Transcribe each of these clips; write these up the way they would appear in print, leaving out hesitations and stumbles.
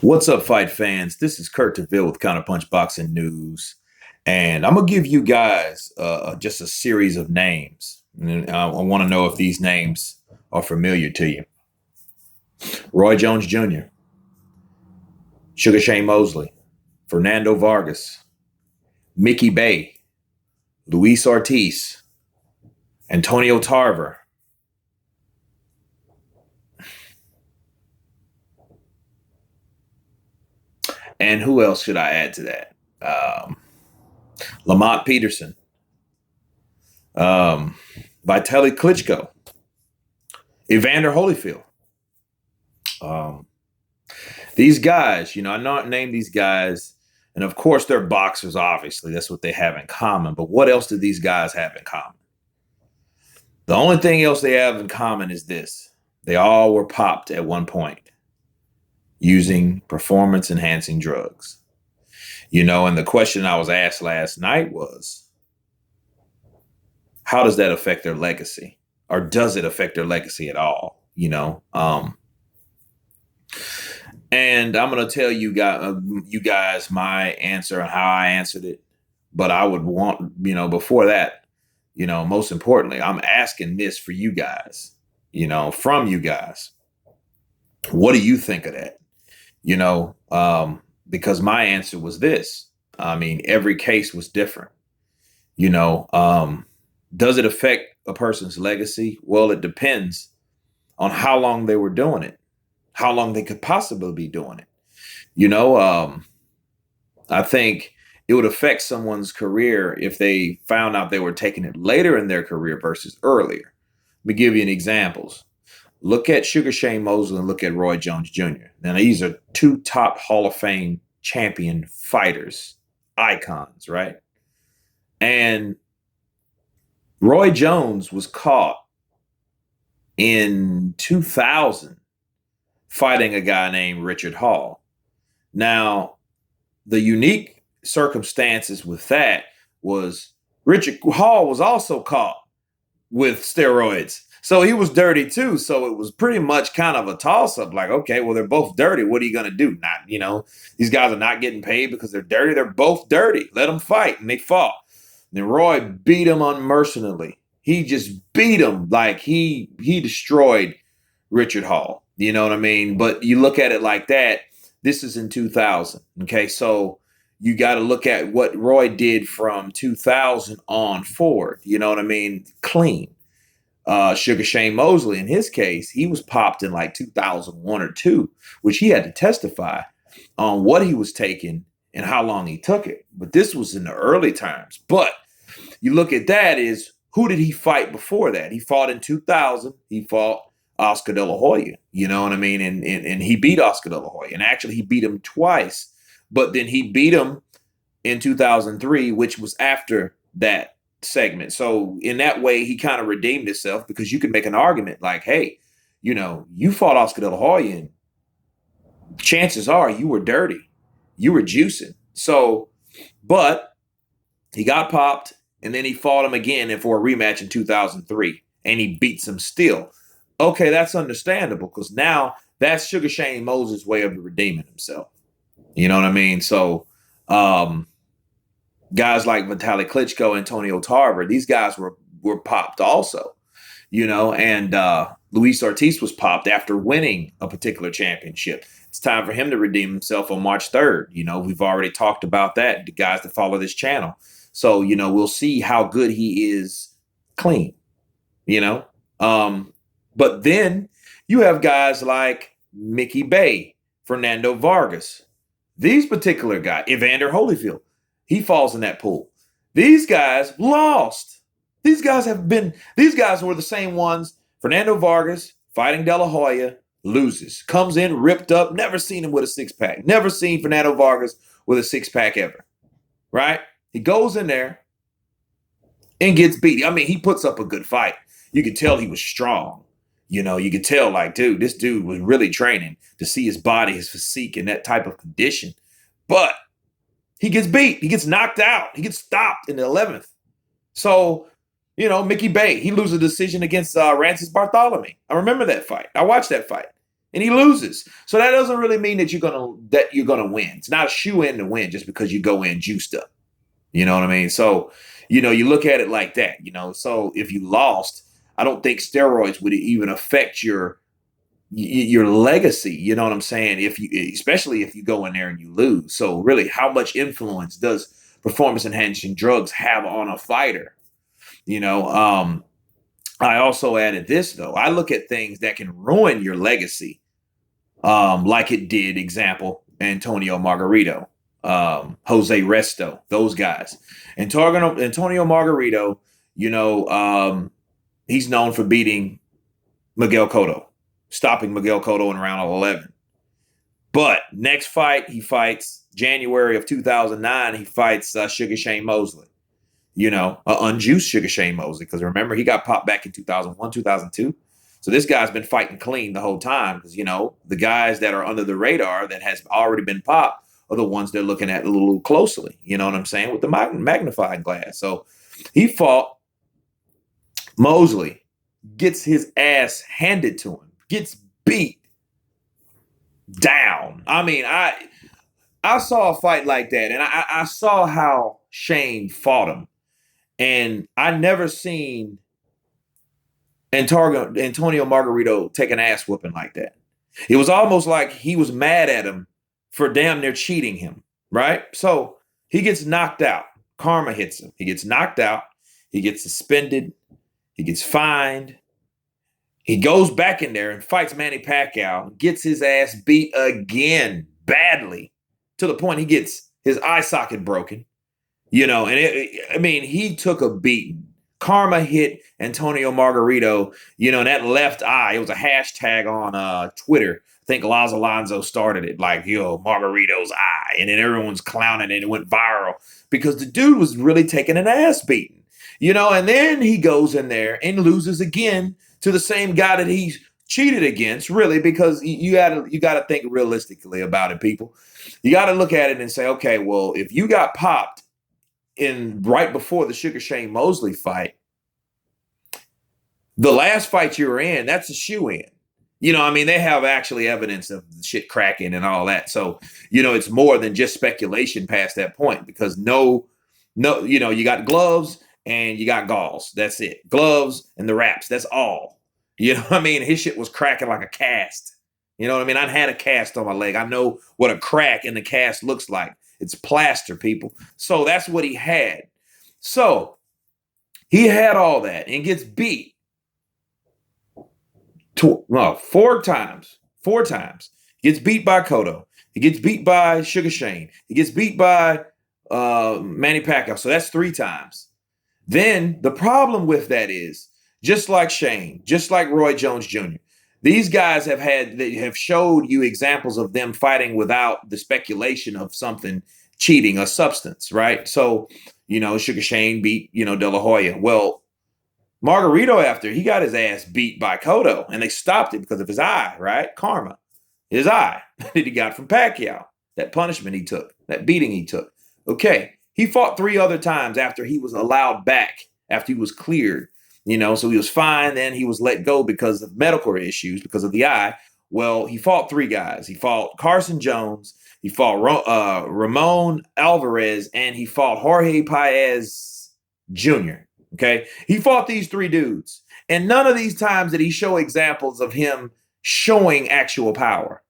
What's up, fight fans? This is Kurt DeVille with Counterpunch Boxing News, and I'm gonna give you guys just a series of names. And I want to know if these names are familiar to you. Roy Jones Jr., Sugar Shane Mosley, Fernando Vargas, Mickey Bey, Luis Ortiz, Antonio Tarver, and who else should I add to that? Lamont Peterson, um, Vitaly Klitschko, Evander Holyfield. Um, these guys, I not name these guys, and of course they're boxers. Obviously, that's what they have in common. But what else do these guys have in common? The only thing else they have in common is this: they all were popped at one point using performance-enhancing drugs. And the question I was asked last night was, how does that affect their legacy? Or does it affect their legacy at all? And I'm going to tell you guys my answer and how I answered it. But I would want, before that, most importantly, I'm asking this for you guys, from you guys. What do you think of that? Because my answer was this. I mean, every case was different. Does it affect a person's legacy? Well, it depends on how long they were doing it, how long they could possibly be doing it. I think it would affect someone's career if they found out they were taking it later in their career versus earlier. Let me give you an examples. Look at Sugar Shane Mosley and look at Roy Jones Jr. Now, these are two top Hall of Fame champion fighters, icons, right? And Roy Jones was caught in 2000 fighting a guy named Richard Hall. Now, the unique circumstances with that was Richard Hall was also caught with steroids. So he was dirty too. So it was pretty much kind of a toss-up. Like, okay, well, they're both dirty. What are you going to do? These guys are not getting paid because they're dirty. They're both dirty. Let them fight. And they fought. And then Roy beat him unmercifully. He just beat him like he destroyed Richard Hall. You know what I mean? But you look at it like that. This is in 2000. Okay, so you got to look at what Roy did from 2000 on forward. You know what I mean? Clean. Sugar Shane Mosley, in his case, he was popped in like 2001 or 2, which he had to testify on what he was taking and how long he took it. But this was in the early times. But you look at that is, who did he fight before that? He fought in 2000. He fought Oscar De La Hoya. You know what I mean? And he beat Oscar De La Hoya. And actually, he beat him twice. But then he beat him in 2003, which was after that segment. So in that way, he kind of redeemed himself, because you could make an argument like, hey, you fought Oscar De La Hoya, and chances are you were dirty. You were juicing. So, but he got popped, and then he fought him again and for a rematch in 2003, and he beats him still. Okay, that's understandable, because now that's Sugar Shane Moses' way of redeeming himself. You know what I mean? So, guys like Vitaly Klitschko, Antonio Tarver, these guys were popped also, and Luis Ortiz was popped after winning a particular championship. It's time for him to redeem himself on March 3rd. We've already talked about that, the guys that follow this channel. So, we'll see how good he is clean, But then you have guys like Mickey Bey, Fernando Vargas, these particular guys, Evander Holyfield. He falls in that pool. These guys lost. These guys were the same ones. Fernando Vargas, fighting De La Hoya, loses. Comes in ripped up. Never seen him with a six-pack. Never seen Fernando Vargas with a six-pack ever. Right? He goes in there and gets beat. I mean, he puts up a good fight. You could tell he was strong. You could tell, like, dude, this dude was really training to see his body, his physique in that type of condition. But he gets beat. He gets knocked out. He gets stopped in the 11th. So, Mickey Bey, he loses a decision against Rancis Bartholomew. I remember that fight. I watched that fight. and he loses. So that doesn't really mean that you're gonna win. It's not a shoe in to win just because you go in juiced up. You know what I mean? So, you look at it like that. So if you lost, I don't think steroids would even affect your legacy. You know what I'm saying? Especially if you go in there and you lose. So really, how much influence does performance enhancing drugs have on a fighter? I also added this though. I look at things that can ruin your legacy, like it did, example, Antonio Margarito, Jose Resto, those guys. And Antonio Margarito, he's known for beating Miguel Cotto, stopping Miguel Cotto in round 11. But next fight, he fights January of 2009. He fights Sugar Shane Mosley. Unjuiced Sugar Shane Mosley, because remember, he got popped back in 2001, 2002. So this guy's been fighting clean the whole time because, the guys that are under the radar that has already been popped are the ones they're looking at a little closely, you know what I'm saying, with the magnifying glass. So he fought Mosley, gets his ass handed to him, gets beat down. I mean, I saw a fight like that, and I saw how Shane fought him. And I never seen Antonio Margarito take an ass whooping like that. It was almost like he was mad at him for damn near cheating him, right? So he gets knocked out. Karma hits him. He gets knocked out. He gets suspended. He gets fined. He goes back in there and fights Manny Pacquiao, gets his ass beat again badly to the point he gets his eye socket broken. And he took a beating. Karma hit Antonio Margarito, that left eye. It was a hashtag on Twitter. I think Laz Alonso started it, like, Margarito's eye. And then everyone's clowning it. It went viral because the dude was really taking an ass beating, and then he goes in there and loses again to the same guy that he cheated against, really, because you gotta think realistically about it, people. You got to look at it and say, okay, well, if you got popped in right before the Sugar Shane Mosley fight, the last fight you were in, that's a shoe-in. They have actually evidence of the shit cracking and all that. So, it's more than just speculation past that point because you got gloves and you got galls. That's it. Gloves and the wraps. That's all. His shit was cracking like a cast. I had a cast on my leg. I know what a crack in the cast looks like. It's plaster, people. So that's what he had. So he had all that and gets beat four times. He gets beat by Cotto. He gets beat by Sugar Shane. He gets beat by Manny Pacquiao. So that's 3 times. Then the problem with that is, just like Shane, just like Roy Jones Jr., these guys have showed you examples of them fighting without the speculation of something cheating, a substance, right? So, Sugar Shane beat, De La Hoya. Well, Margarito, after he got his ass beat by Cotto, and they stopped it because of his eye, right? Karma, his eye that he got from Pacquiao, that punishment he took, that beating he took. Okay, he fought 3 other times after he was allowed back, after he was cleared. So he was fine. Then he was let go because of medical issues, because of the eye. Well, he fought 3 guys. He fought Carson Jones. He fought Ramon Alvarez, and he fought Jorge Paez Jr. Okay. He fought these 3 dudes. And none of these times did he show examples of him showing actual power.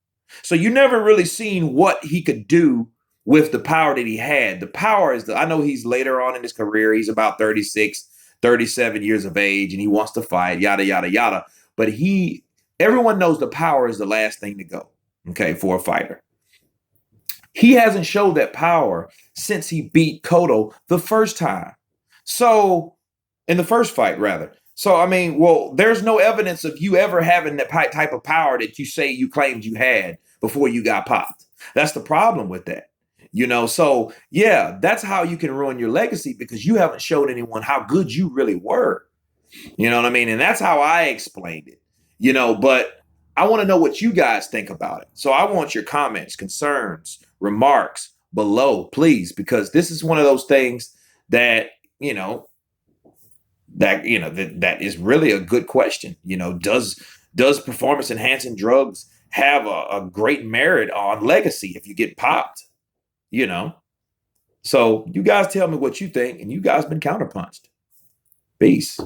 So you never really seen what he could do with the power that he had. The power is I know he's later on in his career. He's about 36, 37 years of age, and he wants to fight, yada, yada, yada. But everyone knows the power is the last thing to go, okay, for a fighter. He hasn't showed that power since he beat Cotto the first time. So, in the first fight, rather. So, there's no evidence of you ever having that type of power that you say you claimed you had before you got popped. That's the problem with that. So yeah, that's how you can ruin your legacy, because you haven't showed anyone how good you really were. You know what I mean? And that's how I explained it, but I want to know what you guys think about it. So I want your comments, concerns, remarks below, please, because this is one of those things that, that is really a good question. Does performance enhancing drugs have a great merit on legacy if you get popped, you know. So you guys tell me what you think, and you guys been counterpunched. Peace.